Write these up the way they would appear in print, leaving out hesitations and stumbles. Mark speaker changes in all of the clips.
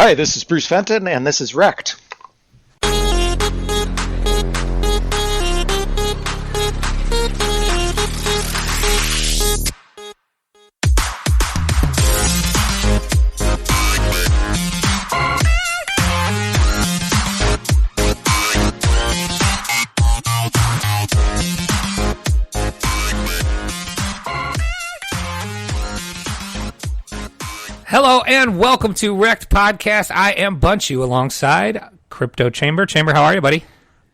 Speaker 1: Hi, this is Bruce Fenton, and this is REKT.
Speaker 2: Hello and welcome to REKT Podcast. I am Bunchu alongside Crypto Chamber. Chamber, how are you, buddy?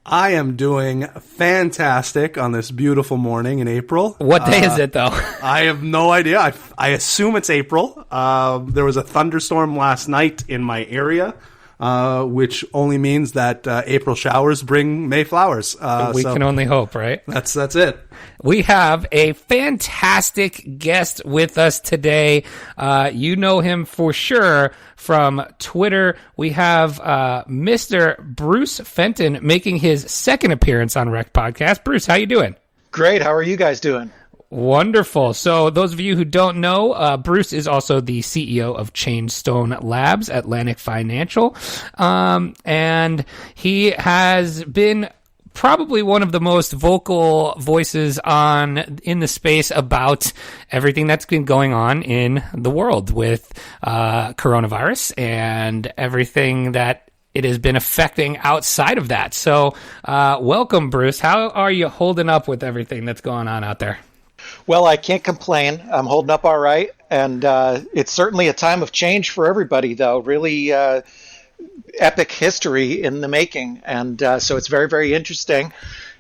Speaker 3: I am doing fantastic on this beautiful morning in April.
Speaker 2: What day is it, though?
Speaker 3: I have no idea. I assume it's April. There was a thunderstorm last night in my area, which only means that April showers bring May flowers.
Speaker 2: We can only hope, right?
Speaker 3: That's it.
Speaker 2: We have a fantastic guest with us today. You know him for sure from Twitter. We have Mr. Bruce Fenton making his second appearance on REKT Podcast. Bruce, how you doing?
Speaker 1: Great. How are you guys doing?
Speaker 2: Wonderful. So those of you who don't know, Bruce is also the CEO of Chainstone Labs, Atlantic Financial. And he has been probably one of the most vocal voices in the space about everything that's been going on in the world with coronavirus and everything that it has been affecting outside of that. So welcome, Bruce. How are you holding up with everything that's going on out there?
Speaker 1: Well, I can't complain. I'm holding up all right. And it's certainly a time of change for everybody, though. Really epic history in the making. And so it's very, very interesting.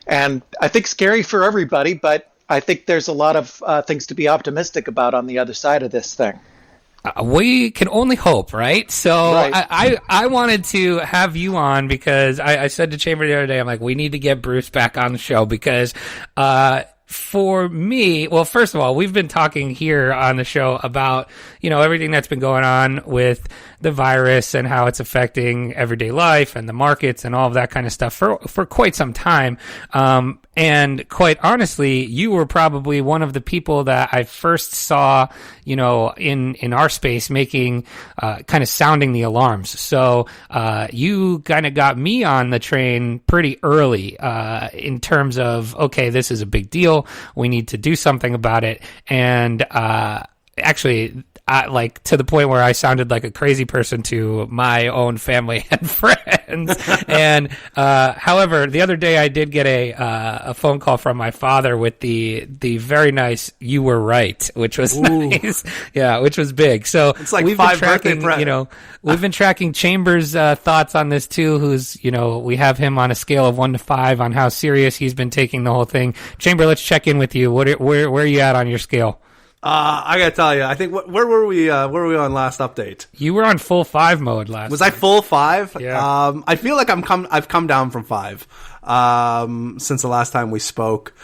Speaker 1: And I think scary for everybody, but I think there's a lot of things to be optimistic about on the other side of this thing.
Speaker 2: We can only hope, right? So
Speaker 1: right.
Speaker 2: I wanted to have you on because I said to Chamber the other day, I'm like, we need to get Bruce back on the show because for me, well, first of all, we've been talking here on the show about, everything that's been going on with the virus and how it's affecting everyday life and the markets and all of that kind of stuff for quite some time. And quite honestly, you were probably one of the people that I first saw, in our space making, kind of sounding the alarms. So, you kind of got me on the train pretty early, in terms of, okay, this is a big deal. We need to do something about it. And, actually, to the point where I sounded like a crazy person to my own family and friends. And, however, the other day I did get a phone call from my father with the very nice, "You were right," which was nice. Yeah, which was big. So
Speaker 3: it's like
Speaker 2: we've
Speaker 3: five
Speaker 2: been tracking, we've been tracking Chambers' thoughts on this too, who's, we have him on a scale of 1 to 5 on how serious he's been taking the whole thing. Chamber, let's check in with you. Where are you at on your scale?
Speaker 3: I gotta tell you, I think where were we? Where were we on last update?
Speaker 2: You were on full 5 mode last.
Speaker 3: Was I full 5?
Speaker 2: Yeah.
Speaker 3: I feel like I've come down from 5 since the last time we spoke.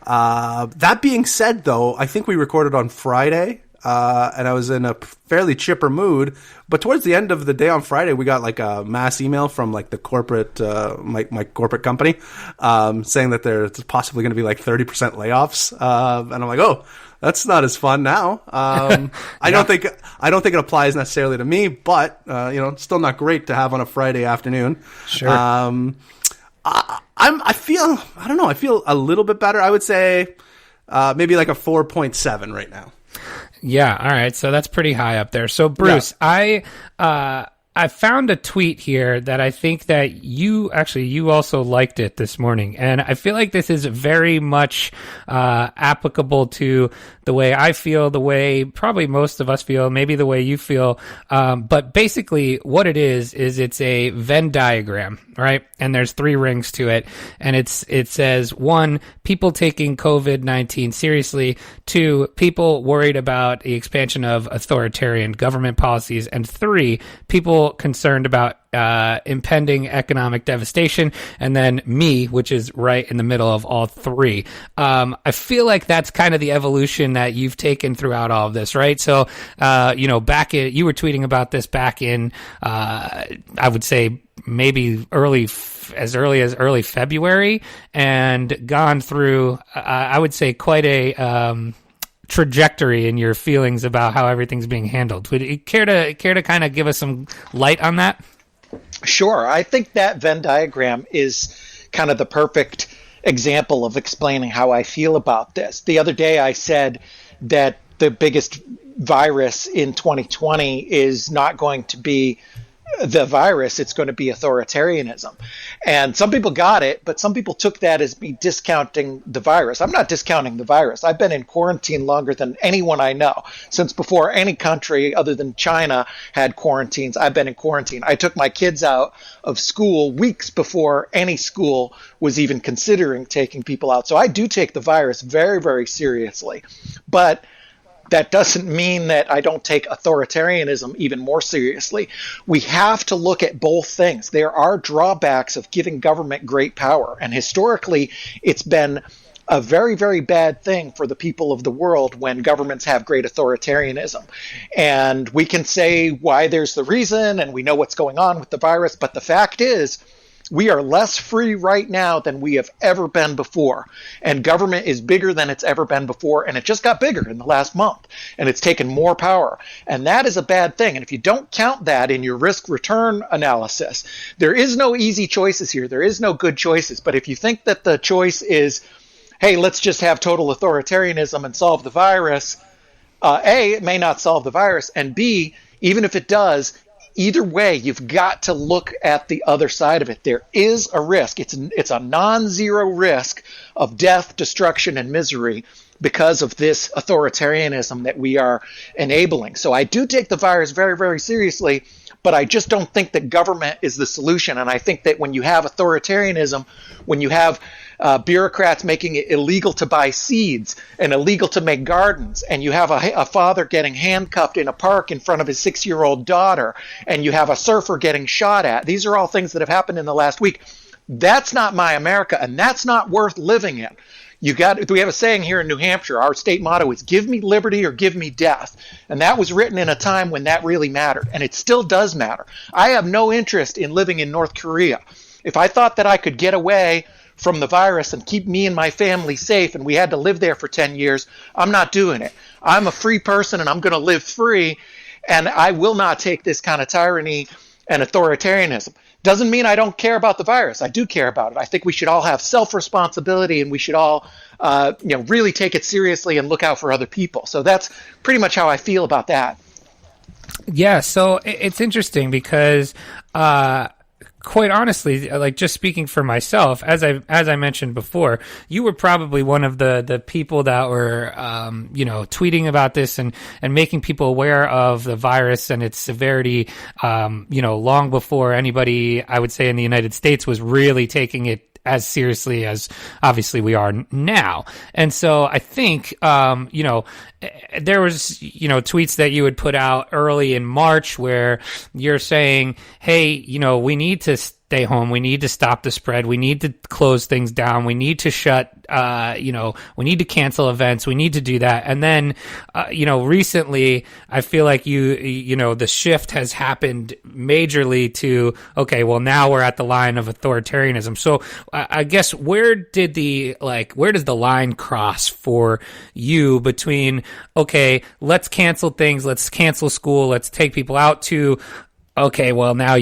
Speaker 3: That being said, though, I think we recorded on Friday, and I was in a fairly chipper mood. But towards the end of the day on Friday, we got like a mass email from like the corporate, my corporate company, saying that there's possibly going to be like 30% layoffs, and I'm like, oh. That's not as fun now. I don't think it applies necessarily to me, but it's still not great to have on a Friday afternoon.
Speaker 2: Sure.
Speaker 3: I feel a little bit better. I would say maybe like a 4.7 right now.
Speaker 2: Yeah. All right. So that's pretty high up there. So Bruce, yeah. I found a tweet here that I think that you also liked it this morning. And I feel like this is very much applicable to the way I feel, the way probably most of us feel, maybe the way you feel. But basically what it is it's a Venn diagram, right? And there's 3 rings to it. And it says 1, people taking COVID-19 seriously. 2, people worried about the expansion of authoritarian government policies. And 3, people concerned about impending economic devastation, and then me, which is right in the middle of all 3. I feel like that's kind of the evolution that you've taken throughout all of this, right? So, you were tweeting about this back in, I would say maybe as early as early February, and gone through, I would say, quite a trajectory in your feelings about how everything's being handled. Would you care to kind of give us some light on that?
Speaker 1: Sure. I think that Venn diagram is kind of the perfect example of explaining how I feel about this. The other day I said that the biggest virus in 2020 is not going to be the virus, it's going to be authoritarianism. And some people got it, but some people took that as me discounting the virus. I'm not discounting the virus. I've been in quarantine longer than anyone I know. Since before any country other than China had quarantines, I've been in quarantine. I took my kids out of school weeks before any school was even considering taking people out. So I do take the virus very, very seriously. But that doesn't mean that I don't take authoritarianism even more seriously. We have to look at both things. There are drawbacks of giving government great power. And historically, it's been a very, very bad thing for the people of the world when governments have great authoritarianism. And we can say why there's the reason, and we know what's going on with the virus. But the fact is, we are less free right now than we have ever been before. And government is bigger than it's ever been before. And it just got bigger in the last month. And it's taken more power. And that is a bad thing. And if you don't count that in your risk-return analysis, there is no easy choices here. There is no good choices. But if you think that the choice is, hey, let's just have total authoritarianism and solve the virus, A, it may not solve the virus. And B, even if it does, either way, you've got to look at the other side of it. There is a risk. It's a non-zero risk of death, destruction, and misery because of this authoritarianism that we are enabling. So I do take the virus very, very seriously, but I just don't think that government is the solution. And I think that when you have authoritarianism, when you have bureaucrats making it illegal to buy seeds and illegal to make gardens, and you have a father getting handcuffed in a park in front of his 6-year-old daughter, and you have a surfer getting shot at. These are all things that have happened in the last week. That's not my America, and that's not worth living in. We have a saying here in New Hampshire. Our state motto is "Give me liberty or give me death," and that was written in a time when that really mattered, and it still does matter. I have no interest in living in North Korea. If I thought that I could get away from the virus and keep me and my family safe, and we had to live there for 10 years, I'm not doing it. I'm a free person, and I'm going to live free, and I will not take this kind of tyranny and authoritarianism. Doesn't mean I don't care about the virus. I do care about it. I think we should all have self-responsibility, and we should all really take it seriously and look out for other people. So that's pretty much how I feel about that.
Speaker 2: Yeah, so it's interesting because quite honestly, like just speaking for myself, as I mentioned before, you were probably one of the people that were tweeting about this and making people aware of the virus and its severity long before anybody, I would say, in the United States was really taking it as seriously as obviously we are now. And so I think there was tweets that you would put out early in March where you're saying, hey, we need to stay home, we need to stop the spread, we need to close things down, we need to shut we need to cancel events, we need to do that. And then recently I feel like the shift has happened majorly to, okay, well, now we're at the line of authoritarianism. So I guess where does the line cross for you between, okay, let's cancel things, let's cancel school, let's take people out, to, okay, well, now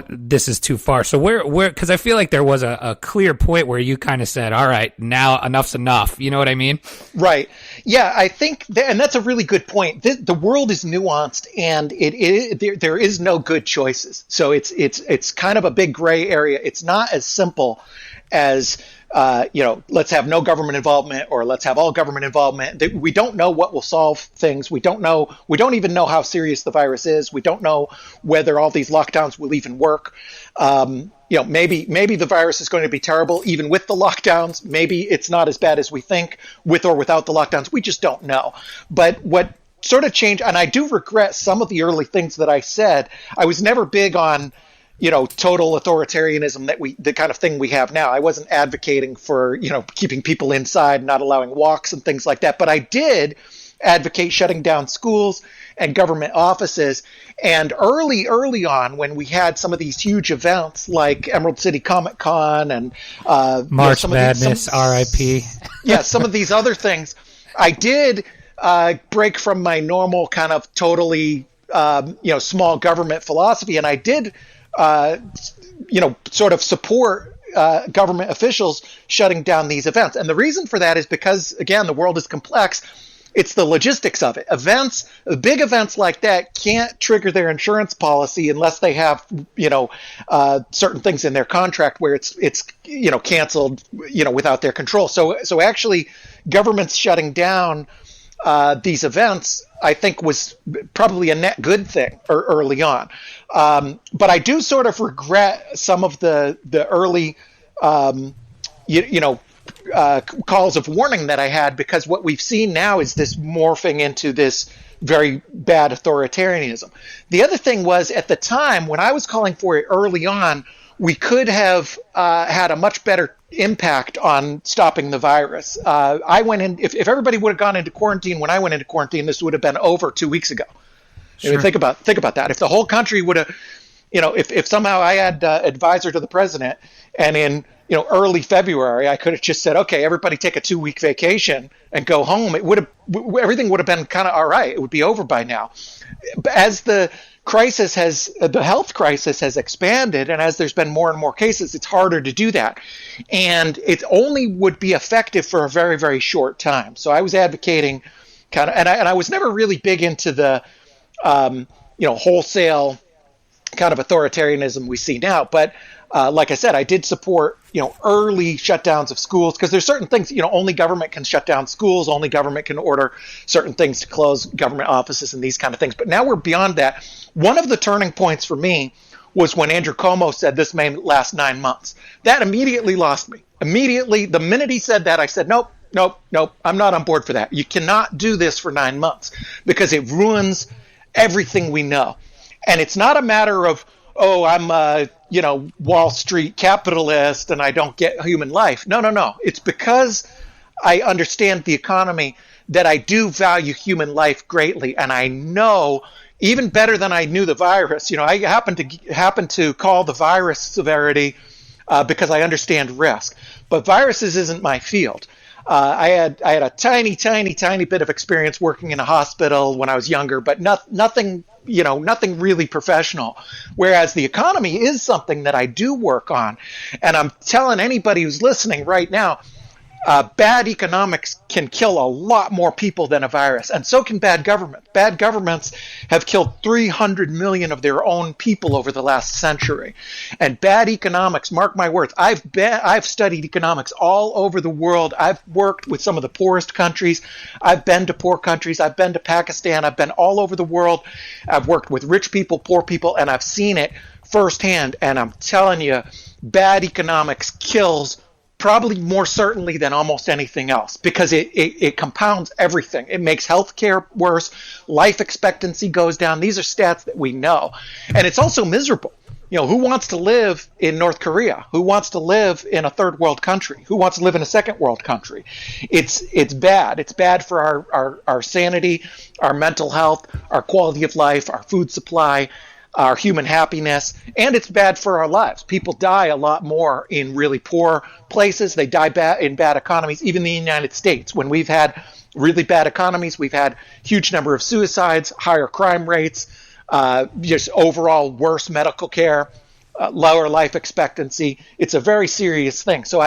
Speaker 2: this is too far. So where, because I feel like there was a clear point where you kind of said, all right, now enough's enough. You know what I mean? Right.
Speaker 1: Yeah, I think, and that's a really good point. The world is nuanced, and there is no good choices. So it's kind of a big gray area. It's not as simple as let's have no government involvement or let's have all government involvement. We don't know what will solve things. We don't even know how serious the virus is. We don't know whether all these lockdowns will even work. Maybe the virus is going to be terrible even with the lockdowns. Maybe it's not as bad as we think with or without the lockdowns. We just don't know. But what sort of changed, and I do regret some of the early things that I said. I was never big on total authoritarianism, the kind of thing we have now. I wasn't advocating for, keeping people inside, not allowing walks and things like that. But I did advocate shutting down schools and government offices. And early on, when we had some of these huge events like Emerald City Comic Con and
Speaker 2: March Madness, RIP.
Speaker 1: Yeah, some of these other things, I did break from my normal kind of totally, small government philosophy, and I did, sort of support government officials shutting down these events. And the reason for that is because, again, the world is complex. It's the logistics of it. Big events like that can't trigger their insurance policy unless they have, certain things in their contract where it's canceled, without their control. So actually, governments shutting down these events, I think, was probably a net good thing early on. But I do sort of regret some of the early, calls of warning that I had, because what we've seen now is this morphing into this very bad authoritarianism. The other thing was, at the time when I was calling for it early on, we could have had a much better impact on stopping the virus. I went in, if everybody would have gone into quarantine when I went into quarantine, this would have been over 2 weeks ago. Sure. I mean, think about that. If the whole country would have, if somehow I had advisor to the president, and in early February I could have just said, okay, everybody take a 2-week vacation and go home, everything would have been kind of all right. It would be over by now. As the health crisis has expanded, and as there's been more and more cases, it's harder to do that. And it only would be effective for a very, very short time. So I was advocating and I was never really big into the, wholesale kind of authoritarianism we see now. But like I said, I did support, early shutdowns of schools, because there's certain things, only government can shut down schools, only government can order certain things to close government offices and these kind of things. But now we're beyond that. One of the turning points for me was when Andrew Cuomo said this may last 9 months. That immediately lost me. Immediately, the minute he said that, I said, nope, I'm not on board for that. You cannot do this for 9 months, because it ruins everything we know. And it's not a matter of, I'm Wall Street capitalist and I don't get human life. No. It's because I understand the economy that I do value human life greatly. And I know, even better than I knew the virus, I happen to call the virus severity because I understand risk. But viruses isn't my field. I had a tiny bit of experience working in a hospital when I was younger, but nothing really professional. Whereas the economy is something that I do work on. And I'm telling anybody who's listening right now, bad economics can kill a lot more people than a virus, and so can bad government. Bad governments have killed 300 million of their own people over the last century. And bad economics, mark my words, I've studied economics all over the world. I've worked with some of the poorest countries. I've been to poor countries. I've been to Pakistan. I've been all over the world. I've worked with rich people, poor people, and I've seen it firsthand. And I'm telling you, bad economics kills probably more certainly than almost anything else, because it compounds everything. It makes healthcare worse. Life expectancy goes down. These are stats that we know. And it's also miserable. Who wants to live in North Korea? Who wants to live in a third world country? Who wants to live in a second world country? It's bad. It's bad for our sanity, our mental health, our quality of life, our food supply, our human happiness, and it's bad for our lives. People die a lot more in really poor places. They die in bad economies, even in the United States. When we've had really bad economies, we've had huge number of suicides, higher crime rates, just overall worse medical care, lower life expectancy. It's a very serious thing. So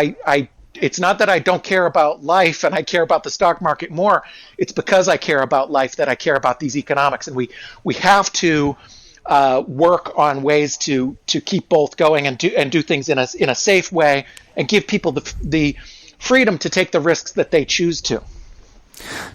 Speaker 1: it's not that I don't care about life and I care about the stock market more. It's because I care about life that I care about these economics. And we have to work on ways to keep both going and do things in a safe way, and give people the freedom to take the risks that they choose to.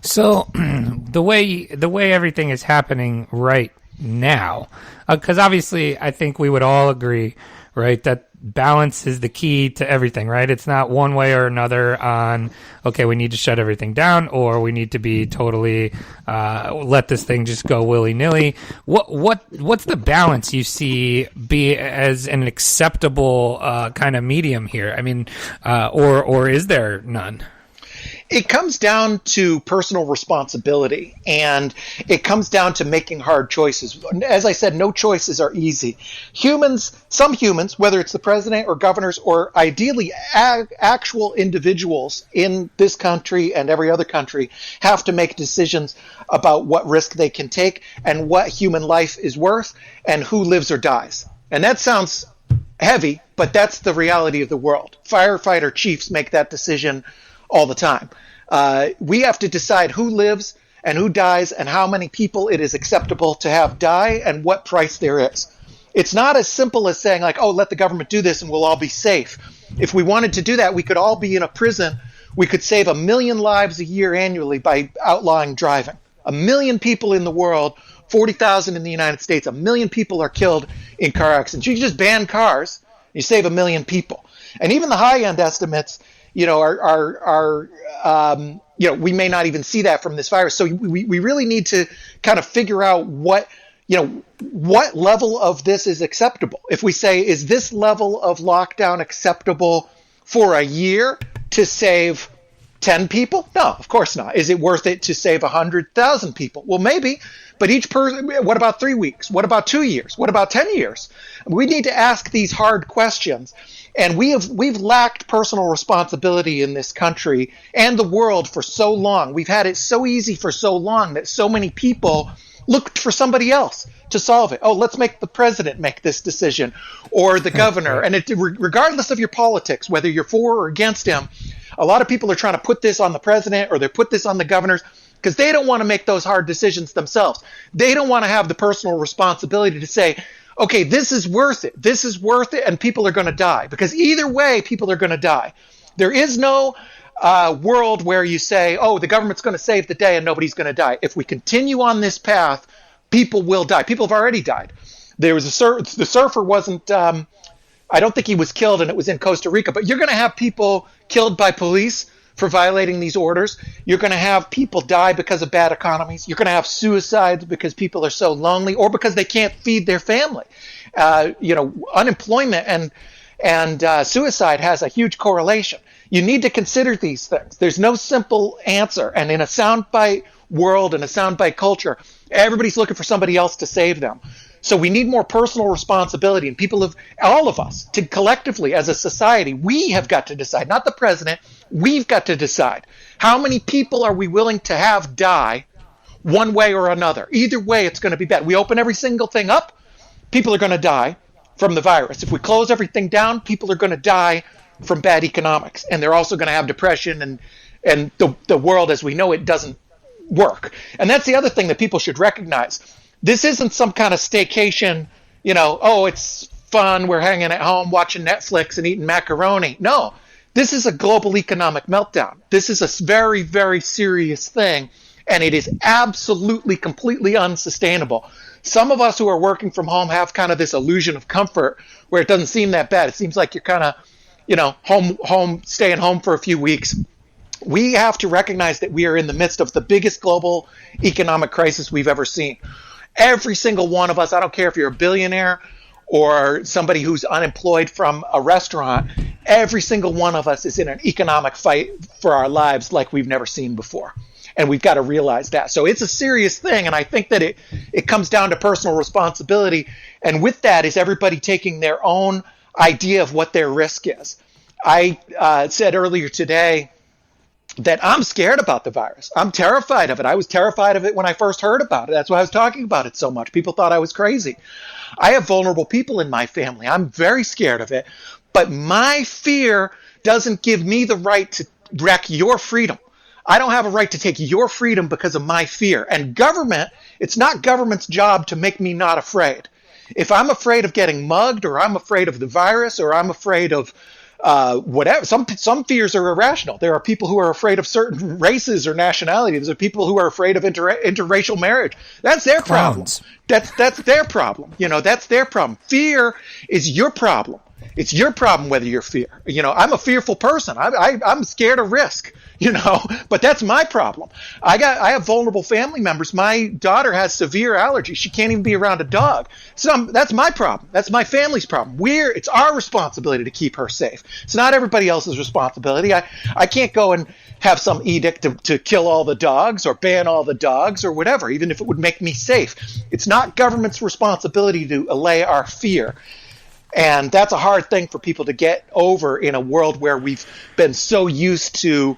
Speaker 2: So the way everything is happening right now, because obviously I think we would all agree, right, that balance is the key to everything, right? It's not one way or another on, okay, we need to shut everything down, or we need to be totally let this thing just go willy-nilly. What's the balance you see be as an acceptable kind of medium here? I mean, or is there none?
Speaker 1: It comes down to personal responsibility, and it comes down to making hard choices. As I said, no choices are easy. Some humans, whether it's the president or governors or ideally actual individuals in this country and every other country, have to make decisions about what risk they can take and what human life is worth and who lives or dies. And that sounds heavy, but that's the reality of the world. Firefighter chiefs make that decision all the time. We have to decide who lives and who dies and how many people it is acceptable to have die and what price there is. It's not as simple as saying, like, oh, let the government do this and we'll all be safe. If we wanted to do that, we could all be in a prison. We could save 1 million lives a year annually by outlawing driving. 1 million people in the world, 40,000 in the United States, 1 million people are killed in car accidents. You just ban cars, you save 1 million people. And even the high-end estimates, we may not even see that from this virus. So we really need to kind of figure out what level of this is acceptable. If we say, is this level of lockdown acceptable for a year to save 10 people? No, of course not. Is it worth it to save 100,000 people? Well, maybe, but each person, what about 3 weeks? What about 2 years? What about 10 years? We need to ask these hard questions. And we've lacked personal responsibility in this country and the world for so long. We've had it so easy for so long that so many people looked for somebody else to solve it. Oh, let's make the president make this decision or the governor. And regardless of your politics, whether you're for or against him, a lot of people are trying to put this on the president or they put this on the governors because they don't want to make those hard decisions themselves. They don't want to have the personal responsibility to say, okay, this is worth it. This is worth it, and people are going to die. Because either way, people are going to die. There is no world where you say, oh, the government's going to save the day and nobody's going to die. If we continue on this path, people will die. People have already died. There was the surfer wasn't, I don't think he was killed, and it was in Costa Rica. But you're going to have people killed by police for violating these orders. You're going to have people die because of bad economies. You're going to have suicides because people are so lonely or because they can't feed their family. Unemployment and suicide has a huge correlation. You need to consider these things. There's no simple answer. And in a soundbite world and a soundbite culture, everybody's looking for somebody else to save them. So we need more personal responsibility, and all of us, to collectively as a society, we have got to decide, not the president, we've got to decide how many people are we willing to have die one way or another. Either way, it's going to be bad. We open every single thing up, people are going to die from the virus. If we close everything down, people are going to die from bad economics, and they're also going to have depression, and the world as we know it doesn't work. And that's the other thing that people should recognize. This isn't some kind of staycation, it's fun, we're hanging at home watching Netflix and eating macaroni. No, this is a global economic meltdown. This is a very, very serious thing, and it is absolutely, completely unsustainable. Some of us who are working from home have kind of this illusion of comfort where it doesn't seem that bad. It seems like you're kind of, staying home for a few weeks. We have to recognize that we are in the midst of the biggest global economic crisis we've ever seen. Every single one of us, I don't care if you're a billionaire or somebody who's unemployed from a restaurant, every single one of us is in an economic fight for our lives like we've never seen before. And we've got to realize that. So it's a serious thing, and I think that it comes down to personal responsibility. And with that is everybody taking their own idea of what their risk is. I said earlier today that I'm scared about the virus. I'm terrified of it. I was terrified of it when I first heard about it. That's why I was talking about it so much. People thought I was crazy. I have vulnerable people in my family. I'm very scared of it. But my fear doesn't give me the right to wreck your freedom. I don't have a right to take your freedom because of my fear. And government, it's not government's job to make me not afraid. If I'm afraid of getting mugged, or I'm afraid of the virus, or I'm afraid of whatever. Some fears are irrational. There are people who are afraid of certain races or nationalities. There are people who are afraid of interracial marriage. That's their problem. That's their problem. That's their problem. Fear is your problem. It's your problem whether you're fear. I'm a fearful person. I'm scared of risk. but that's my problem. I have vulnerable family members. My daughter has severe allergies. She can't even be around a dog. So that's my problem. That's my family's problem. It's our responsibility to keep her safe. It's not everybody else's responsibility. I can't go and have some edict to kill all the dogs or ban all the dogs or whatever, even if it would make me safe. It's not government's responsibility to allay our fear. And that's a hard thing for people to get over in a world where we've been so used to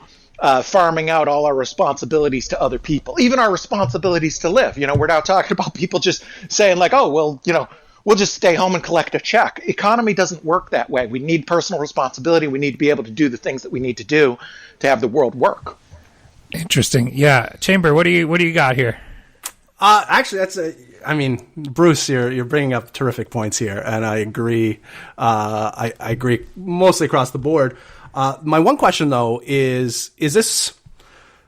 Speaker 1: farming out all our responsibilities to other people, even our responsibilities to live. We're now talking about people just saying like, oh, well, we'll just stay home and collect a check. Economy doesn't work that way. We need personal responsibility. We need to be able to do the things that we need to do to have the world work.
Speaker 2: Interesting. Yeah. Chamber, what do you got here?
Speaker 3: Actually, Bruce, you're bringing up terrific points here, and I agree. I agree mostly across the board. My one question, though, is this,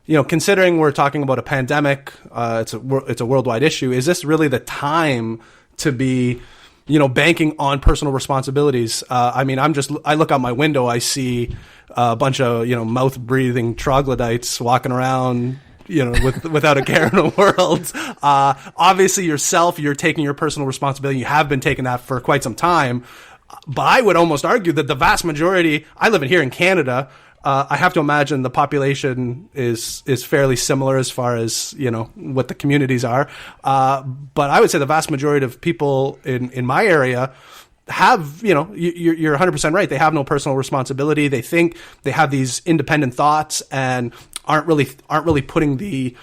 Speaker 3: considering we're talking about a pandemic, it's a worldwide issue, is this really the time to be, banking on personal responsibilities? I look out my window, I see a bunch of, mouth-breathing troglodytes walking around, without a care in the world. Obviously, you're taking your personal responsibility. You have been taking that for quite some time. But I would almost argue that the vast majority, I live here in Canada, I have to imagine the population is fairly similar as far as, what the communities are. But I would say the vast majority of people in my area have, you're 100% right. They have no personal responsibility. They think they have these independent thoughts and aren't really putting the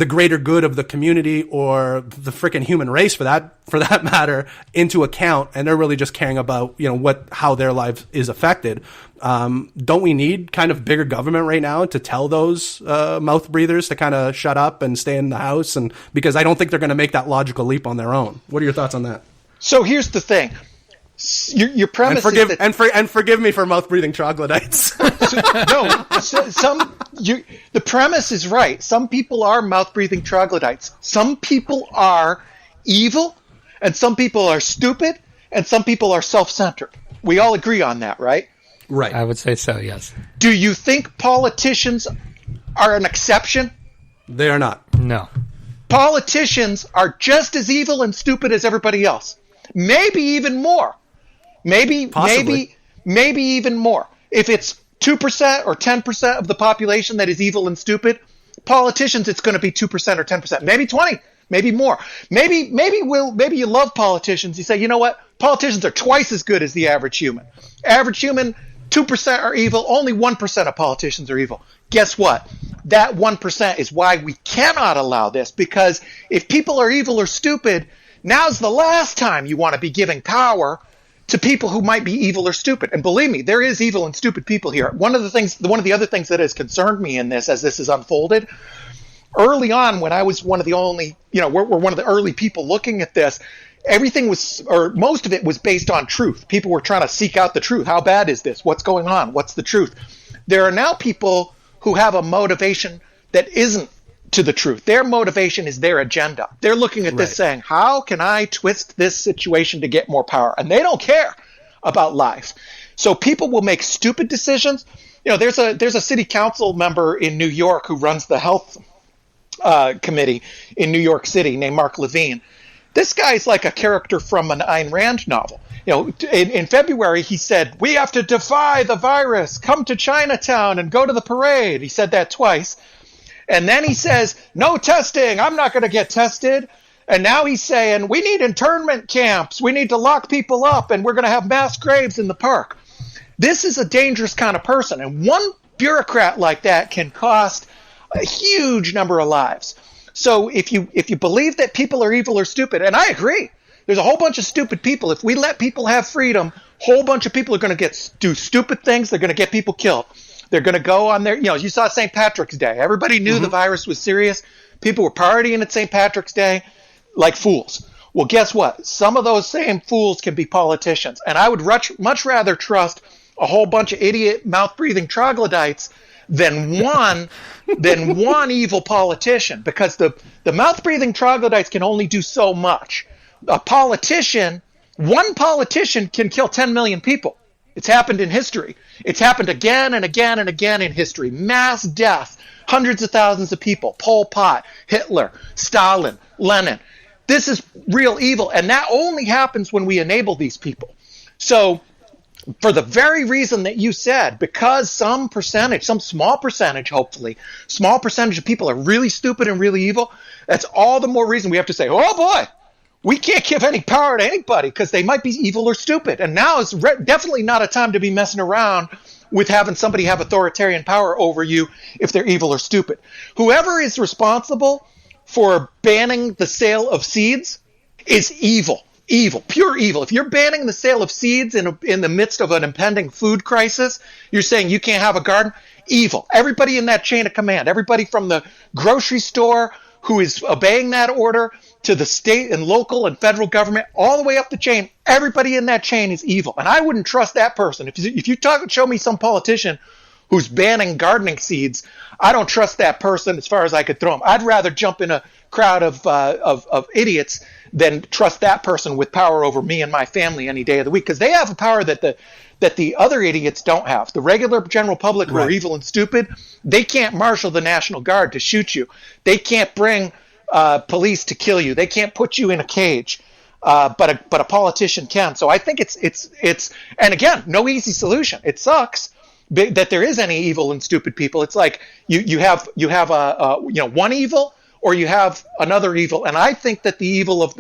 Speaker 3: greater good of the community or the freaking human race for that matter into account, and they're really just caring about how their life is affected. Don't we need kind of bigger government right now to tell those mouth breathers to kind of shut up and stay in the house? And because I don't think they're going to make that logical leap on their own. What are your thoughts on that?
Speaker 1: So here's the thing. Your premise
Speaker 3: and
Speaker 1: is that,
Speaker 3: and forgive me for mouth breathing troglodytes.
Speaker 1: The premise is right. Some people are mouth breathing troglodytes. Some people are evil, and some people are stupid, and some people are self-centered. We all agree on that, right?
Speaker 3: Right.
Speaker 2: I would say so. Yes.
Speaker 1: Do you think politicians are an exception?
Speaker 3: They are not.
Speaker 2: No.
Speaker 1: Politicians are just as evil and stupid as everybody else. Maybe even more. Maybe even more. If it's 2% or 10% of the population that is evil and stupid, politicians, it's going to be 2% or 10%, maybe 20, maybe more. Maybe you love politicians. You say, you know what? Politicians are twice as good as the average human. Average human, 2% are evil. Only 1% of politicians are evil. Guess what? That 1% is why we cannot allow this, because if people are evil or stupid, now's the last time you want to be giving power to people who might be evil or stupid. And believe me, there is evil and stupid people here. One of the other things that has concerned me in this, as this has unfolded, early on when I was one of the only, we're one of the early people looking at this, everything was, or most of it was based on truth. People were trying to seek out the truth. How bad is this? What's going on? What's the truth? There are now people who have a motivation that isn't to the truth. Their motivation is their agenda. They're looking at this saying, how can I twist this situation to get more power? And they don't care about life. So people will make stupid decisions. There's a city council member in New York who runs the health committee in New York City named Mark Levine. This guy's like a character from an Ayn Rand novel. In February, he said, we have to defy the virus, come to Chinatown and go to the parade. He said that twice. And then he says, no testing, I'm not going to get tested. And now he's saying, we need internment camps, we need to lock people up, and we're going to have mass graves in the park. This is a dangerous kind of person. And one bureaucrat like that can cost a huge number of lives. So if you believe that people are evil or stupid, and I agree, there's a whole bunch of stupid people. If we let people have freedom, a whole bunch of people are going to do stupid things. They're going to get people killed. They're going to go on there. You saw St. Patrick's Day. Everybody knew the virus was serious. People were partying at St. Patrick's Day like fools. Well, guess what? Some of those same fools can be politicians. And I would much rather trust a whole bunch of idiot mouth-breathing troglodytes than one evil politician, because the mouth-breathing troglodytes can only do so much. One politician can kill 10 million people. It's happened in history. It's happened again and again and again in history. Mass death, hundreds of thousands of people, Pol Pot, Hitler, Stalin, Lenin. This is real evil, and that only happens when we enable these people. So for the very reason that you said, because some small percentage, hopefully, small percentage of people are really stupid and really evil, that's all the more reason we have to say, oh boy, we can't give any power to anybody because they might be evil or stupid. And now is definitely not a time to be messing around with having somebody have authoritarian power over you if they're evil or stupid. Whoever is responsible for banning the sale of seeds is evil. Evil, pure evil. If you're banning the sale of seeds in the midst of an impending food crisis, you're saying you can't have a garden, evil. Everybody in that chain of command, everybody from the grocery store who is obeying that order to the state and local and federal government, all the way up the chain, everybody in that chain is evil. And I wouldn't trust that person. If you show me some politician who's banning gardening seeds, I don't trust that person as far as I could throw them. I'd rather jump in a crowd of idiots than trust that person with power over me and my family any day of the week, because they have a power that the other idiots don't have. The regular general public who are evil and stupid, they can't marshal the National Guard to shoot you. They can't bring police to kill you. They can't put you in a cage. But a politician can. So I think it's and again, no easy solution. It sucks that there is any evil and stupid people. It's like you have one evil, or you have another evil. And I think that the evil of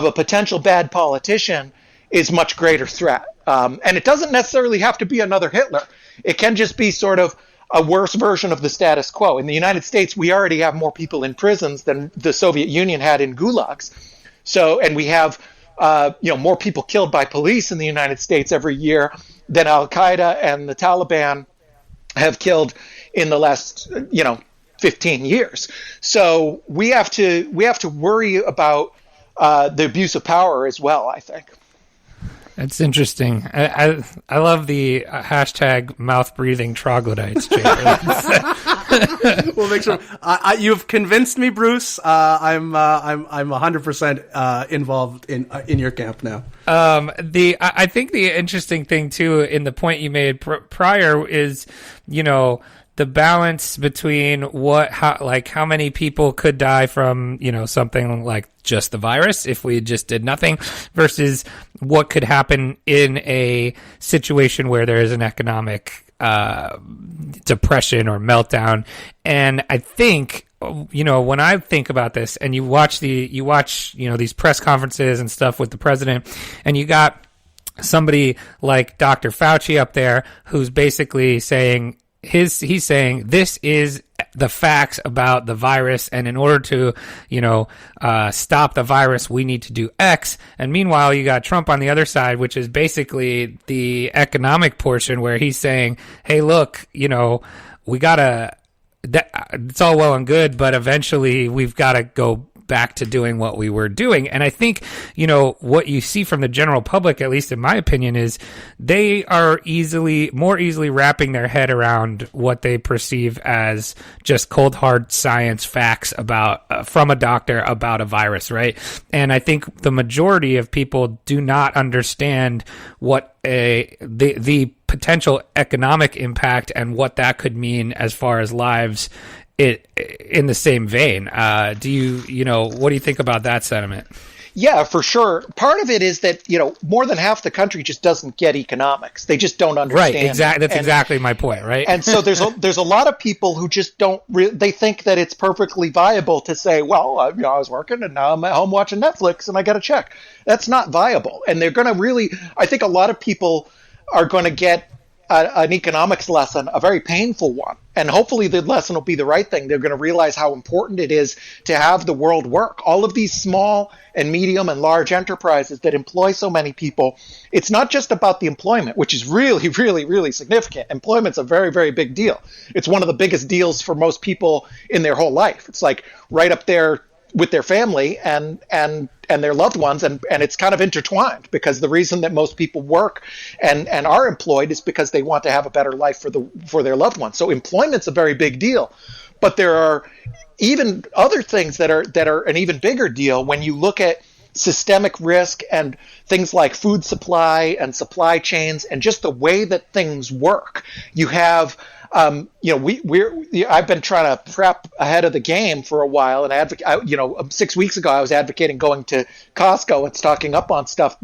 Speaker 1: a potential bad politician is much greater threat. And it doesn't necessarily have to be another Hitler. It can just be sort of a worse version of the status quo. In the United States, we already have more people in prisons than the Soviet Union had in gulags. So, and we have more people killed by police in the United States every year than Al Qaeda and the Taliban have killed in the last 15 years. So we have to worry about the abuse of power as well, I think.
Speaker 2: That's interesting. I love the hashtag mouth breathing troglodytes.
Speaker 3: We'll make sure. You've convinced me, Bruce. I'm 100% involved in your camp now.
Speaker 2: I think the interesting thing too in the point you made prior is, the balance between how many people could die from, something like just the virus if we just did nothing versus what could happen in a situation where there is an economic depression or meltdown. And I think, when I think about this and you watch these press conferences and stuff with the president, and you got somebody like Dr. Fauci up there who's basically saying, he's saying this is the facts about the virus, and in order to stop the virus we need to do X. And meanwhile you got Trump on the other side, which is basically the economic portion, where he's saying, hey, look, we gotta, it's all well and good, but eventually we've got to go back to doing what we were doing. And I think, what you see from the general public, at least in my opinion, is they are more easily wrapping their head around what they perceive as just cold hard science facts about from a doctor about a virus, right? And I think the majority of people do not understand what the potential economic impact and what that could mean as far as lives in the same vein. What do you think about that sentiment?
Speaker 1: Yeah, for sure. Part of it is that, more than half the country just doesn't get economics. They just don't understand.
Speaker 2: Right, exactly. That's exactly my point, right?
Speaker 1: And so there's a lot of people who just don't they think that it's perfectly viable to say, well, I was working and now I'm at home watching Netflix and I got a check. That's not viable. And they're going to I think a lot of people are going to get an economics lesson, a very painful one. And hopefully the lesson will be the right thing. They're going to realize how important it is to have the world work. All of these small and medium and large enterprises that employ so many people, it's not just about the employment, which is really, really, really significant. Employment's a very, very big deal. It's one of the biggest deals for most people in their whole life. It's like right up there with their family and their loved ones, and it's kind of intertwined, because the reason that most people work and are employed is because they want to have a better life for their loved ones. So employment's a very big deal, but there are even other things that are an even bigger deal when you look at systemic risk and things like food supply and supply chains and just the way that things work. You have, I've been trying to prep ahead of the game for a while, and 6 weeks ago I was advocating going to Costco and stocking up on stuff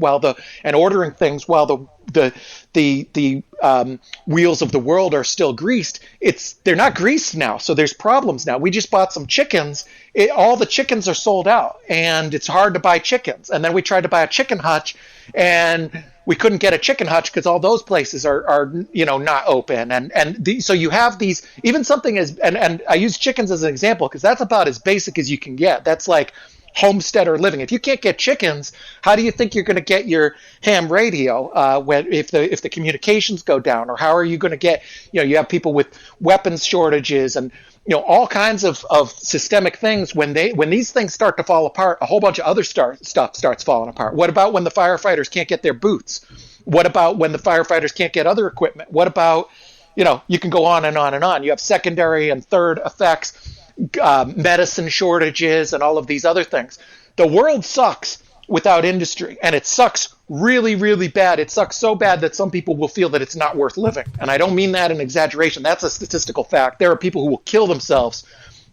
Speaker 1: and ordering things while the wheels of the world are still greased. They're not greased now, so there's problems now. We just bought some chickens. All the chickens are sold out, and it's hard to buy chickens. And then we tried to buy a chicken hutch, and we couldn't get a chicken hutch because all those places are not open. So you have these, even something as, and I use chickens as an example because that's about as basic as you can get. That's like homesteader living. If you can't get chickens, how do you think you're going to get your ham radio if the communications go down? Or how are you going to get, you have people with weapons shortages and all kinds of systemic things. When these things start to fall apart, a whole bunch of other stuff starts falling apart. What about when the firefighters can't get their boots? What about when the firefighters can't get other equipment? What about, you can go on and on and on. You have secondary and third effects, medicine shortages, and all of these other things. The world sucks without industry, and it sucks really, really bad. It sucks so bad that some people will feel that it's not worth living. And I don't mean that in exaggeration. That's a statistical fact. There are people who will kill themselves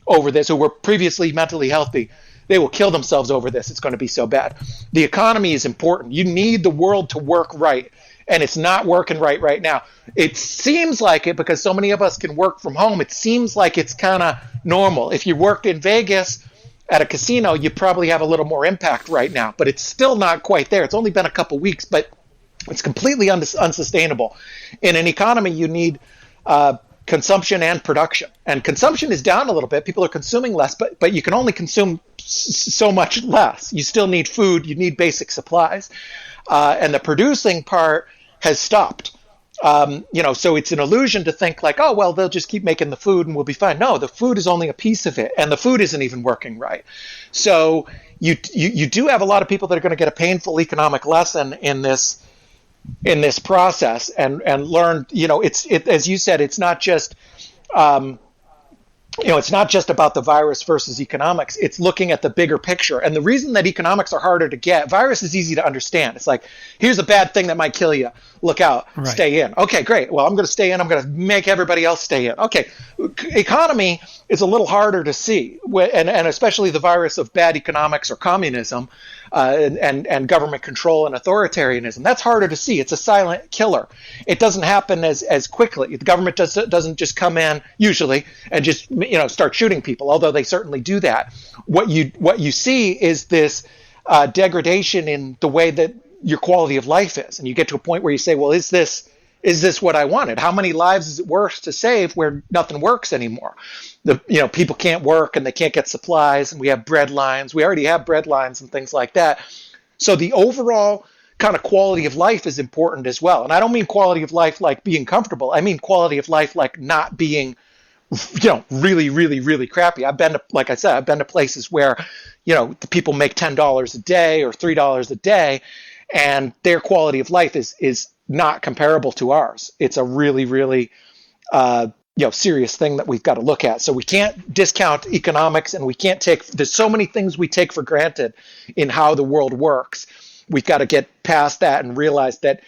Speaker 1: over this, who were previously mentally healthy. They will kill themselves over this. It's going to be so bad. The economy is important. You need the world to work right, and it's not working right now. It seems like it because so many of us can work from home. It seems like it's kind of normal. If you worked in Vegas at a casino, you probably have a little more impact right now, but it's still not quite there. It's only been a couple weeks, but it's completely unsustainable. In an economy, you need consumption and production, and consumption is down a little bit. People are consuming less, but you can only consume so much less. You still need food. You need basic supplies, and the producing part has stopped. So it's an illusion to think like, oh, well, they'll just keep making the food and we'll be fine. No, the food is only a piece of it, and the food isn't even working right. So you do have a lot of people that are going to get a painful economic lesson in this process and learn, as you said, it's not just, it's not just about the virus versus economics. It's looking at the bigger picture. And the reason that economics are harder to get, virus is easy to understand. It's like, here's a bad thing that might kill you. Look out, right. Stay in. Okay, great. Well, I'm going to stay in. I'm going to make everybody else stay in. Okay. Economy is a little harder to see. And especially the virus of bad economics or communism and government control and authoritarianism. That's harder to see. It's a silent killer. It doesn't happen as quickly. The government doesn't just come in usually and just start shooting people, although they certainly do that. What you see is this degradation in the way that your quality of life is, and you get to a point where you say, well, is this what I wanted? How many lives is it worth to save where nothing works anymore? People can't work and they can't get supplies, and we have bread lines. We already have bread lines and things like that. So the overall kind of quality of life is important as well. And I don't mean quality of life like being comfortable. I mean quality of life like not being really, really, really crappy. I've been to places where, the people make $10 a day or $3 a day, and their quality of life is not comparable to ours. It's a really, really, serious thing that we've got to look at. So we can't discount economics, and there's so many things we take for granted in how the world works. We've got to get past that and realize that,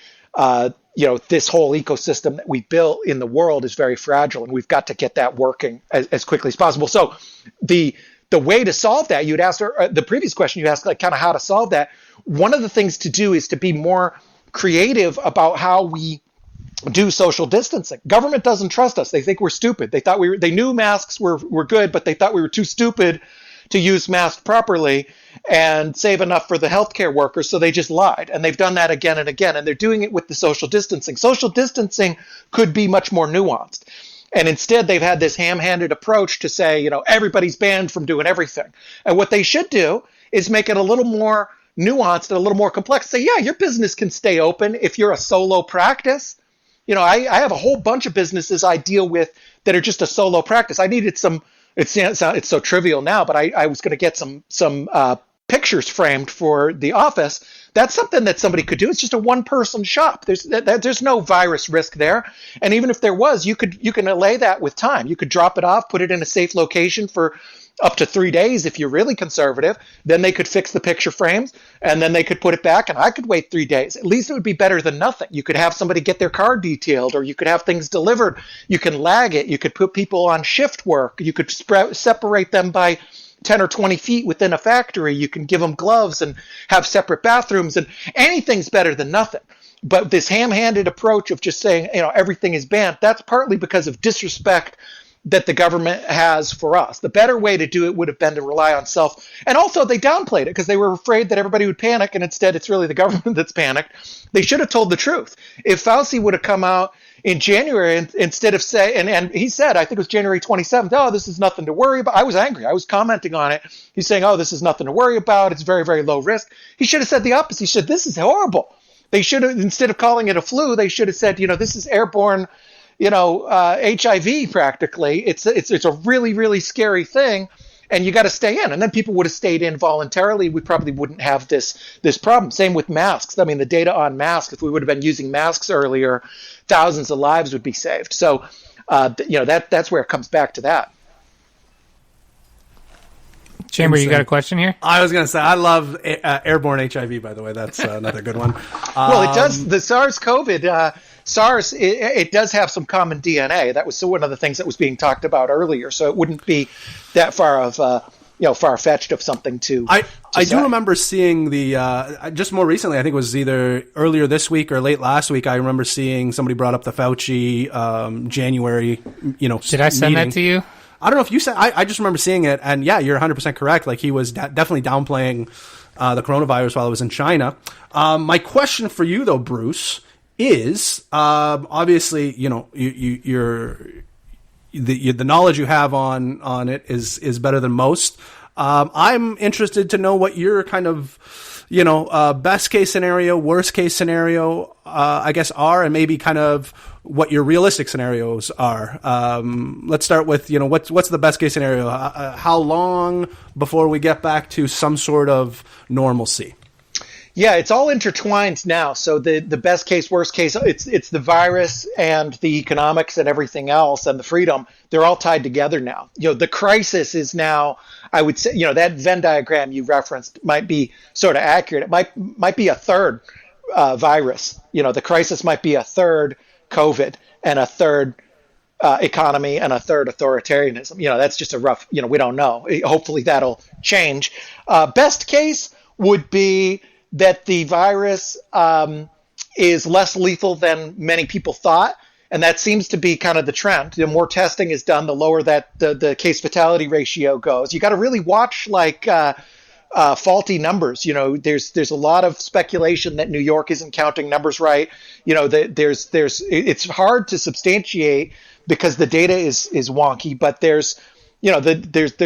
Speaker 1: this whole ecosystem that we built in the world is very fragile, and we've got to get that working as quickly as possible. So the way to solve that, you'd asked the previous question, you asked like kind of how to solve that. One of the things to do is to be more creative about how we do social distancing. Government doesn't trust us. They think we're stupid. They knew masks were good, but they thought we were too stupid to use masks properly and save enough for the healthcare workers, so they just lied. And they've done that again and again, and they're doing it with the social distancing. Social distancing could be much more nuanced. And instead, they've had this ham-handed approach to say, everybody's banned from doing everything. And what they should do is make it a little more nuanced and a little more complex. Say, yeah, your business can stay open if you're a solo practice. I have a whole bunch of businesses I deal with that are just a solo practice. I needed some. It's so trivial now, but I was going to get some pictures framed for the office. That's something that somebody could do. It's just a one-person shop. There's no virus risk there, and even if there was, you can allay that with time. You could drop it off, put it in a safe location for up to 3 days if you're really conservative. Then they could fix the picture frames, and then they could put it back, and I could wait 3 days. At least it would be better than nothing. You could have somebody get their car detailed, or you could have things delivered. You can lag it. You could put people on shift work. You could separate them by 10 or 20 feet within a factory. You can give them gloves and have separate bathrooms, and anything's better than nothing. But this ham-handed approach of just saying, everything is banned, that's partly because of disrespect that the government has for us. The better way to do it would have been to rely on self. And also they downplayed it because they were afraid that everybody would panic, and instead it's really the government that's panicked. They should have told the truth. If Fauci would have come out in January and instead of and he said, I think it was January 27th, oh, this is nothing to worry about. I was angry. I was commenting on it. He's saying, oh, this is nothing to worry about. It's very, very low risk. He should have said the opposite. He said, this is horrible. They should have, instead of calling it a flu, they should have said, this is airborne, HIV practically. It's a really, really scary thing, and you got to stay in. And then people would have stayed in voluntarily. We probably wouldn't have this problem. Same with masks. I mean, the data on masks, if we would have been using masks earlier, thousands of lives would be saved. So, that's where it comes back to that.
Speaker 2: Chamber, you got a question here?
Speaker 3: I was going to say, I love airborne HIV, by the way. That's another good one.
Speaker 1: Well, it does. The SARS-CoV, SARS, it does have some common DNA. That was one of the things that was being talked about earlier. So it wouldn't be that far-fetched of something to
Speaker 3: I do remember seeing just more recently, I think it was either earlier this week or late last week, I remember seeing somebody brought up the Fauci January,
Speaker 2: Did I send
Speaker 3: meeting.
Speaker 2: that to you?
Speaker 3: I don't know if you said, I just remember seeing it, and yeah, you're 100% correct. Like, he was definitely downplaying the coronavirus while it was in China. My question for you, though, Bruce, is obviously, the knowledge you have on it is better than most. I'm interested to know what your kind of, best case scenario, worst case scenario, I guess, are, and maybe kind of what your realistic scenarios are. Let's start with, what's the best case scenario? How long before we get back to some sort of normalcy?
Speaker 1: Yeah, it's all intertwined now. So the best case, worst case, it's the virus and the economics and everything else and the freedom. They're all tied together now. The crisis is now, I would say, that Venn diagram you referenced might be sort of accurate. It might be a third virus. The crisis might be a third COVID and a third economy and a third authoritarianism. That's just a rough, we don't know. Hopefully that'll change. Best case would be that the virus is less lethal than many people thought. And that seems to be kind of the trend. The more testing is done, the lower that the case fatality ratio goes. You got to really watch faulty numbers. There's a lot of speculation that New York isn't counting numbers right. It's hard to substantiate because the data is wonky, but there's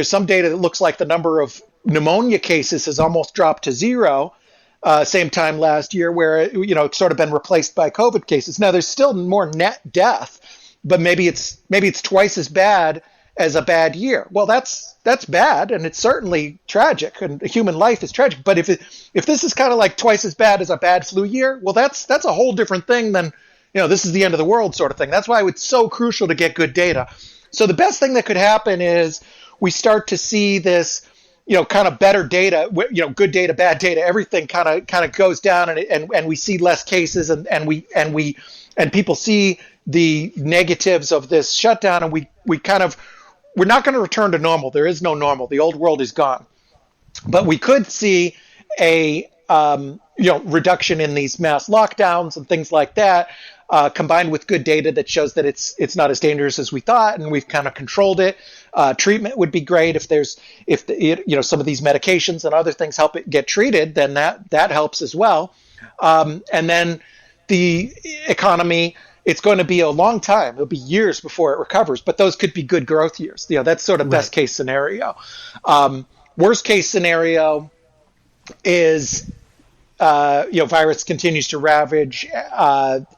Speaker 1: some data that looks like the number of pneumonia cases has almost dropped to zero. Same time last year, where it's sort of been replaced by COVID cases. Now there's still more net death, but maybe it's twice as bad as a bad year. Well, that's bad, and it's certainly tragic, and human life is tragic. But if this is kind of like twice as bad as a bad flu year, well, that's a whole different thing than this is the end of the world sort of thing. That's why it's so crucial to get good data. So the best thing that could happen is we start to see this. Kind of better data, good data, bad data, everything kind of goes down, and we see less cases, and people see the negatives of this shutdown, and we're not going to return to normal. There is no normal. The old world is gone, but we could see a reduction in these mass lockdowns and things like that. Combined with good data that shows that it's not as dangerous as we thought, and we've kind of controlled it. Treatment would be great if some of these medications and other things help it get treated, then that helps as well. And then the economy, it's going to be a long time. It'll be years before it recovers, but those could be good growth years. That's sort of best case scenario. Worst case scenario is virus continues to ravage,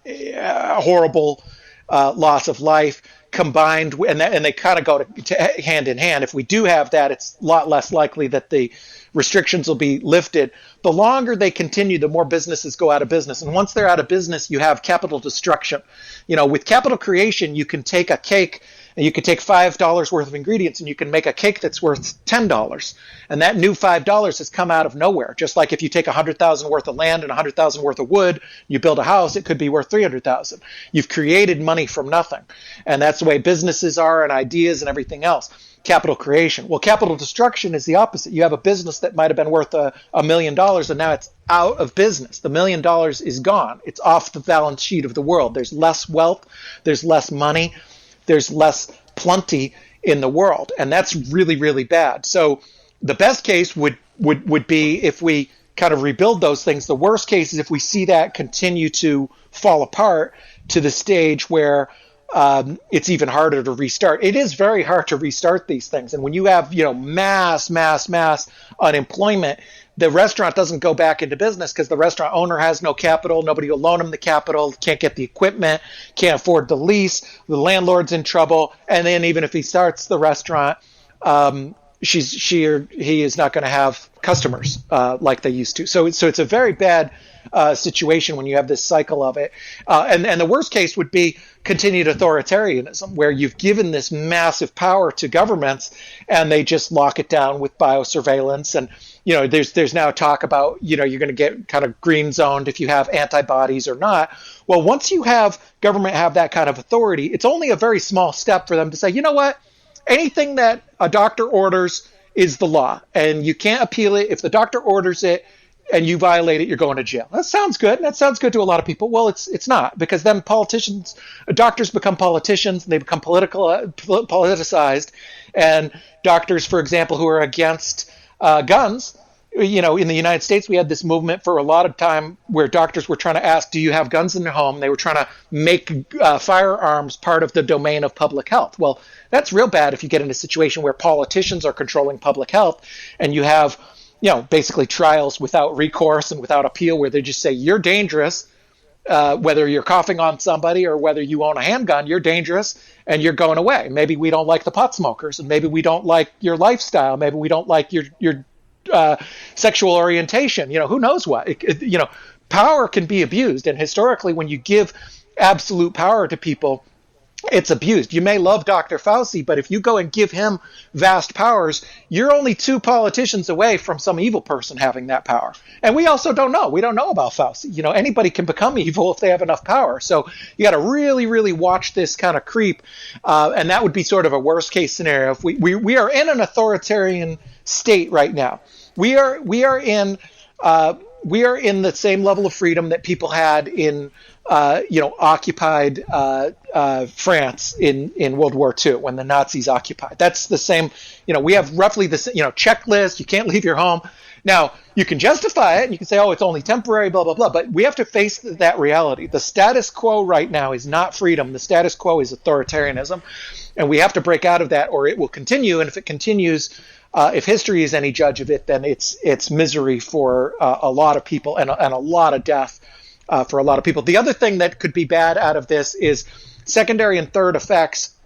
Speaker 1: horrible loss of life, combined, and they kind of go to hand in hand. If we do have that, it's a lot less likely that the restrictions will be lifted. The longer they continue, the more businesses go out of business. And once they're out of business, you have capital destruction. With capital creation, you can take a cake And you could take $5 worth of ingredients and you can make a cake that's worth $10. And that new $5 has come out of nowhere. Just like if you take 100,000 worth of land and 100,000 worth of wood, you build a house, it could be worth 300,000. You've created money from nothing. And that's the way businesses are and ideas and everything else. Capital creation. Well, capital destruction is the opposite. You have a business that might have been worth $1 million and now it's out of business. The $1 million is gone. It's off the balance sheet of the world. There's less wealth. There's less money. There's less plenty in the world. And that's really, really bad. So the best case would be if we kind of rebuild those things. The worst case is if we see that continue to fall apart to the stage where it's even harder to restart. It is very hard to restart these things. And when you have, mass unemployment, the restaurant doesn't go back into business because the restaurant owner has no capital. Nobody will loan him the capital, can't get the equipment, can't afford the lease. The landlord's in trouble. And then even if he starts the restaurant, she or he is not going to have customers like they used to. So it's a very bad situation when you have this cycle of it. And the worst case would be continued authoritarianism, where you've given this massive power to governments and they just lock it down with biosurveillance. And, there's now talk about, you're going to get kind of green zoned if you have antibodies or not. Well, once you have government have that kind of authority, it's only a very small step for them to say, you know what? Anything that a doctor orders is the law, and you can't appeal it. If the doctor orders it and you violate it, you're going to jail. That sounds good. That sounds good to a lot of people. Well, it's not, because then doctors become politicians, and they become politicized. And doctors, for example, who are against guns, in the United States, we had this movement for a lot of time where doctors were trying to ask, do you have guns in your home? They were trying to make firearms part of the domain of public health. Well, that's real bad if you get in a situation where politicians are controlling public health and you have, basically trials without recourse and without appeal, where they just say, you're dangerous, whether you're coughing on somebody or whether you own a handgun, you're dangerous and you're going away. Maybe we don't like the pot smokers, and maybe we don't like your lifestyle. Maybe we don't like your sexual orientation, who knows what, power can be abused. And historically, when you give absolute power to people, it's abused. You may love Dr. Fauci, but if you go and give him vast powers, you're only two politicians away from some evil person having that power. And we also don't know. We don't know about Fauci. Anybody can become evil if they have enough power. So you got to really, really watch this kind of creep. And that would be sort of a worst case scenario. If we are in an authoritarian state right now. We are in the same level of freedom that people had in occupied France in World War II when the Nazis occupied. That's the same. We have roughly the checklist. You can't leave your home. Now, you can justify it and you can say, oh, it's only temporary, blah, blah, blah. But we have to face that reality. The status quo right now is not freedom. The status quo is authoritarianism. And we have to break out of that, or it will continue. And if it continues, if history is any judge of it, then it's misery for a lot of people and a lot of death for a lot of people. The other thing that could be bad out of this is secondary and third effects.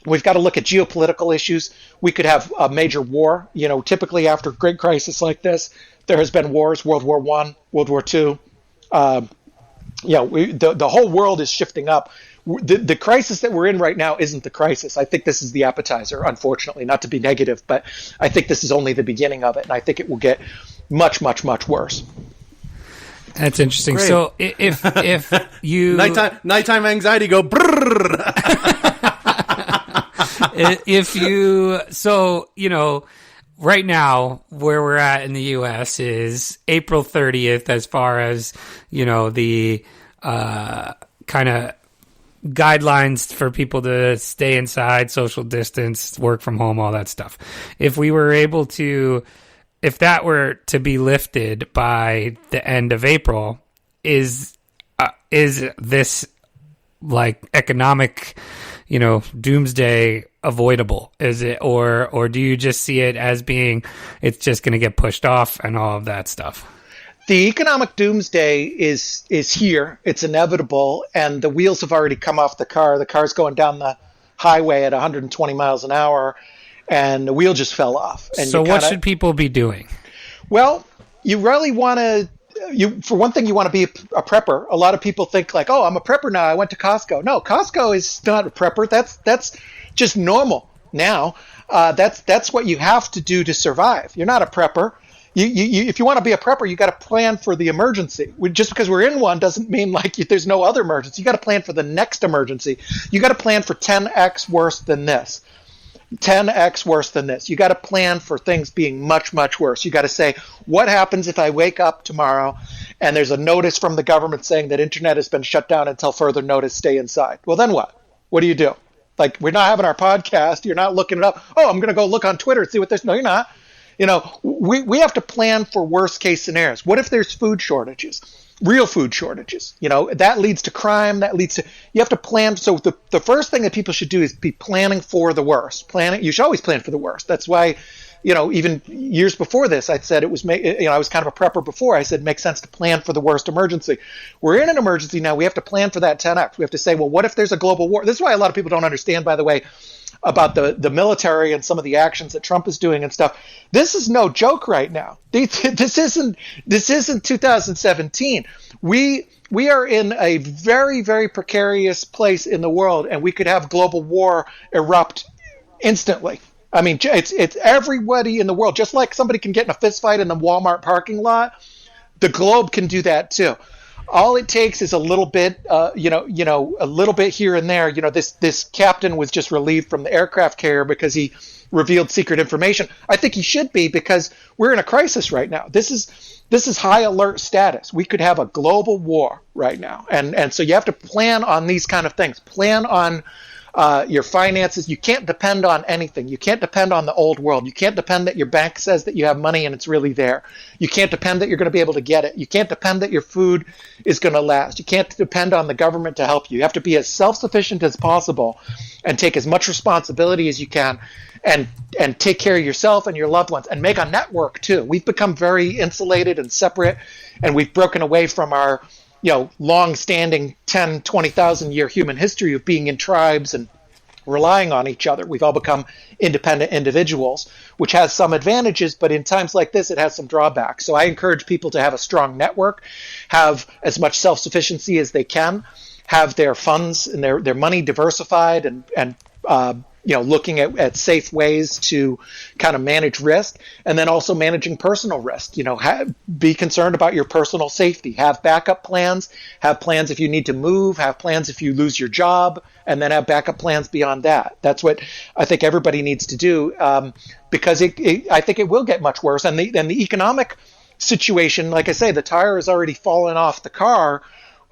Speaker 1: We've got to look at geopolitical issues. We could have a major war. Typically after a great crisis like this, there has been wars, World War I, World War II. The whole world is shifting up. The crisis that we're in right now isn't the crisis. I think this is the appetizer, unfortunately, not to be negative, but I think this is only the beginning of it, and I think it will get much, much, much worse.
Speaker 2: That's interesting.
Speaker 3: Great.
Speaker 2: So if you...
Speaker 3: Nighttime anxiety go brrrr.
Speaker 2: Right now, where we're at in the U.S. is April 30th, as far as, the kind of guidelines for people to stay inside, social distance, work from home, all that stuff. If that were to be lifted by the end of April, is this like economic, doomsday avoidable? Is it, or do you just see it as being, it's just going to get pushed off and all of that stuff?
Speaker 1: The economic doomsday is here. It's inevitable, and the wheels have already come off the car. The car's going down the highway at 120 miles an hour, and the wheel just fell off. And
Speaker 2: so what should people be doing?
Speaker 1: Well, you really want to for one thing, you want to be a prepper. A lot of people think like, oh, I'm a prepper now. I went to Costco. No, Costco is not a prepper. That's just normal now. That's what you have to do to survive. You're not a prepper. If you want to be a prepper, you got to plan for the emergency. Just because we're in one doesn't mean like there's no other emergency. You got to plan for the next emergency. You got to plan for 10x worse than this. 10x worse than this. You got to plan for things being much, much worse. You got to say, what happens if I wake up tomorrow and there's a notice from the government saying that internet has been shut down until further notice, stay inside? Well, then what? What do you do? Like, we're not having our podcast. You're not looking it up. Oh, I'm going to go look on Twitter and see what there's. No, you're not. We have to plan for worst case scenarios. What if there's food shortages? Real food shortages, that leads to crime. You have to plan. So the first thing that people should do is be planning for the worst. You should always plan for the worst. That's why, even years before this, I said it was, I was kind of a prepper before. I said it makes sense to plan for the worst emergency. We're in an emergency now. We have to plan for that 10x. We have to say, well, what if there's a global war? This is why a lot of people don't understand, by the way, about the military and some of the actions that Trump is doing and stuff. This is no joke right now. This isn't 2017. We are in a very, very precarious place in the world, and we could have global war erupt instantly. I mean, it's everybody in the world. Just like somebody can get in a fist fight in the Walmart parking lot, the globe can do that too. All it takes is a little bit, a little bit here and there. This captain was just relieved from the aircraft carrier because he revealed secret information. I think he should be, because we're in a crisis right now. This is high alert status. We could have a global war right now, and so you have to plan on these kind of things. Plan on your finances. You can't depend on anything. You can't depend on the old world. You can't depend that your bank says that you have money and it's really there. You can't depend that you're going to be able to get it. You can't depend that your food is going to last. You can't depend on the government to help you. You have to be as self-sufficient as possible and take as much responsibility as you can, and take care of yourself and your loved ones, and make a network too. We've become very insulated and separate, and we've broken away from our long-standing 10, 20,000 year human history of being in tribes and relying on each other. We've all become independent individuals, which has some advantages, but in times like this, it has some drawbacks. So I encourage people to have a strong network, have as much self-sufficiency as they can, have their funds and their money diversified, and looking at safe ways to kind of manage risk, and then also managing personal risk. Be concerned about your personal safety. Have backup plans. Have plans if you need to move. Have plans if you lose your job, and then have backup plans beyond that. That's what I think everybody needs to do, because I think it will get much worse. And the economic situation, like I say, the tire has already fallen off the car.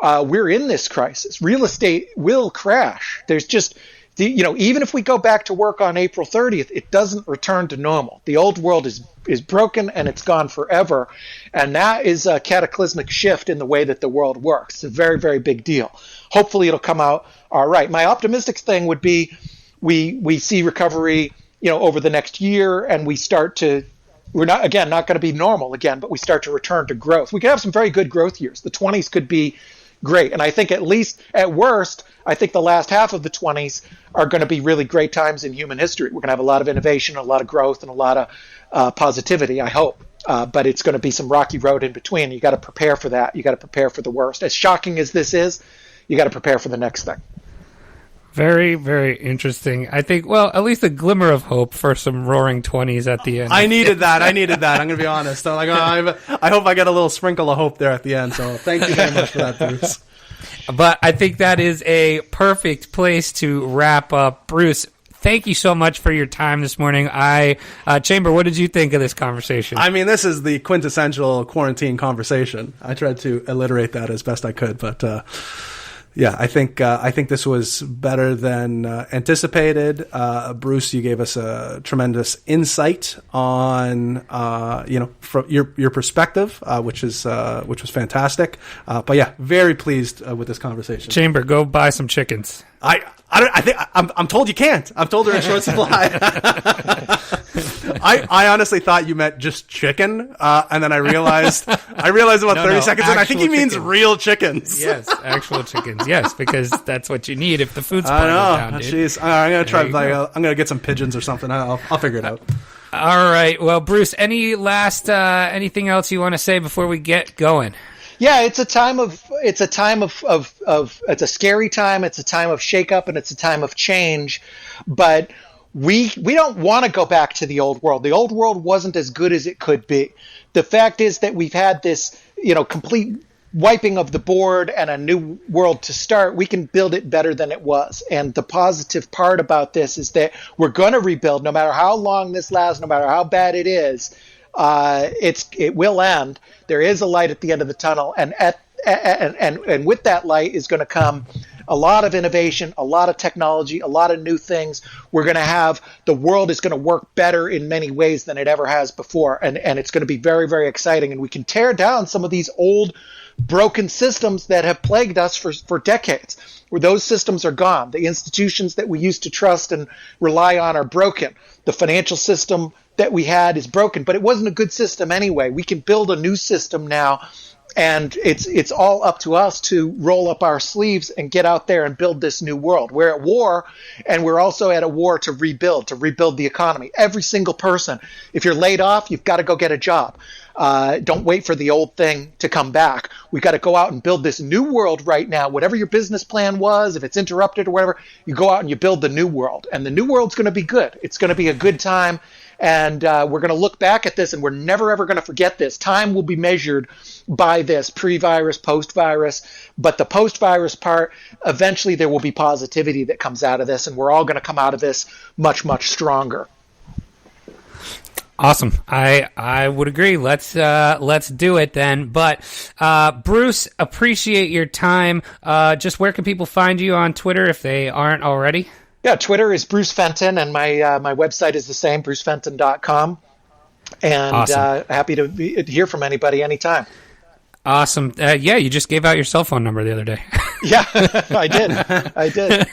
Speaker 1: We're in this crisis. Real estate will crash. There's just even if we go back to work on April 30th, it doesn't return to normal. The old world is broken, and it's gone forever. And that is a cataclysmic shift in the way that the world works. It's a very, very big deal. Hopefully it'll come out all right. My optimistic thing would be we see recovery, over the next year, and we're not going to be normal again, but we start to return to growth. We could have some very good growth years. The 20s could be great. And I think at worst, I think the last half of the 20s are going to be really great times in human history. We're going to have a lot of innovation, a lot of growth, and a lot of positivity, I hope. But it's going to be some rocky road in between. You got to prepare for that. You got to prepare for the worst. As shocking as this is, you got to prepare for the next thing.
Speaker 2: Very, very interesting. I think, well, at least a glimmer of hope for some roaring 20s at the end.
Speaker 3: I needed that. I'm going to be honest. I'm like, I hope I get a little sprinkle of hope there at the end. So thank you very much for that, Bruce.
Speaker 2: But I think that is a perfect place to wrap up. Bruce, thank you so much for your time this morning. Chamber, what did you think of this conversation?
Speaker 3: I mean, this is the quintessential quarantine conversation. I tried to alliterate that as best I could, but yeah, I think this was better than anticipated. Bruce, you gave us a tremendous insight on from your perspective, which was fantastic. But yeah, very pleased with this conversation.
Speaker 2: Chamber, go buy some chickens.
Speaker 3: I'm told you can't. I'm told they're in short supply. I honestly thought you meant just chicken, and then I realized about 30 seconds in, I think he means real chickens.
Speaker 2: Yes, actual chickens. Yes, because that's what you need if the food supply goes down, dude.
Speaker 3: Jeez, I'm gonna try. I'm gonna get some pigeons or something. I'll figure it out.
Speaker 2: All right. Well, Bruce, any last anything else you want to say before we get going?
Speaker 1: Yeah, it's a time of it's a scary time. It's a time of shakeup, and it's a time of change. But we don't want to go back to the old world. The old world wasn't as good as it could be. The fact is that we've had this, complete wiping of the board and a new world to start. We can build it better than it was. And the positive part about this is that we're going to rebuild, no matter how long this lasts, no matter how bad it is. It will end. There is a light at the end of the tunnel, and with that light is going to come a lot of innovation, a lot of technology, a lot of new things. We're going to have, the world is going to work better in many ways than it ever has before, and it's going to be very, very exciting. And we can tear down some of these old broken systems that have plagued us for decades, where those systems are gone. The institutions that we used to trust and rely on are broken. The financial system that we had is broken, but it wasn't a good system anyway. We can build a new system now, and it's all up to us to roll up our sleeves and get out there and build this new world. We're at war, and we're also at a war to rebuild the economy. Every single person. If you're laid off, you've got to go get a job. Don't wait for the old thing to come back. We got to go out and build this new world right now. Whatever your business plan was, if it's interrupted or whatever, you go out and you build the new world. And the new world's going to be good. It's going to be a good time. And we're going to look back at this, and we're never, ever going to forget this. Time will be measured by this, pre-virus, post-virus. But the post-virus part, eventually there will be positivity that comes out of this, and we're all going to come out of this much, much stronger.
Speaker 2: Awesome. I would agree. Let's do it then. But Bruce, appreciate your time. Just where can people find you on Twitter if they aren't already?
Speaker 1: Yeah, Twitter is Bruce Fenton, and my website is the same, brucefenton.com. And
Speaker 2: awesome.
Speaker 1: Happy to hear from anybody anytime.
Speaker 2: Awesome. Yeah, you just gave out your cell phone number the other day.
Speaker 1: Yeah, I did.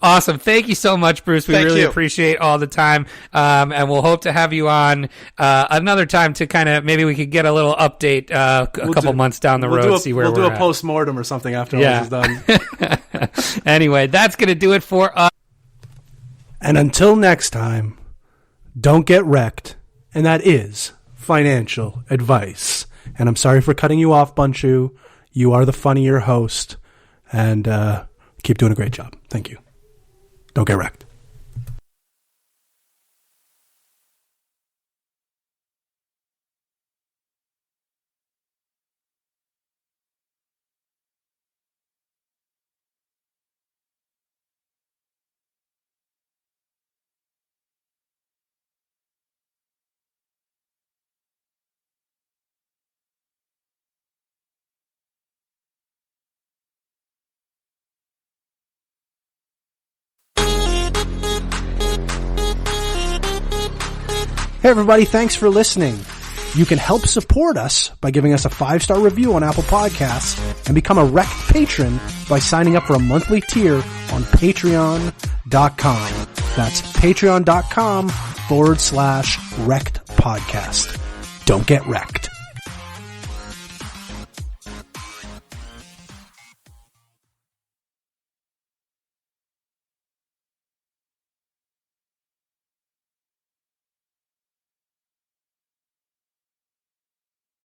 Speaker 2: Awesome. Thank you so much, Bruce. We really appreciate all the time. And we'll hope to have you on another time to kind of, maybe we could get a little update a couple months down the road, see where we're at.
Speaker 3: We'll do a post-mortem or something after all this is done.
Speaker 2: Anyway, that's going to do it for us.
Speaker 3: And until next time, don't get wrecked. And that is financial advice. And I'm sorry for cutting you off, Bunchu. You are the funnier host. And keep doing a great job. Thank you. Don't get wrecked. Hey everybody, thanks for listening. You can help support us by giving us a 5-star review on Apple Podcasts and become a REKT patron by signing up for a monthly tier on patreon.com. That's patreon.com/REKT podcast. Don't get wrecked.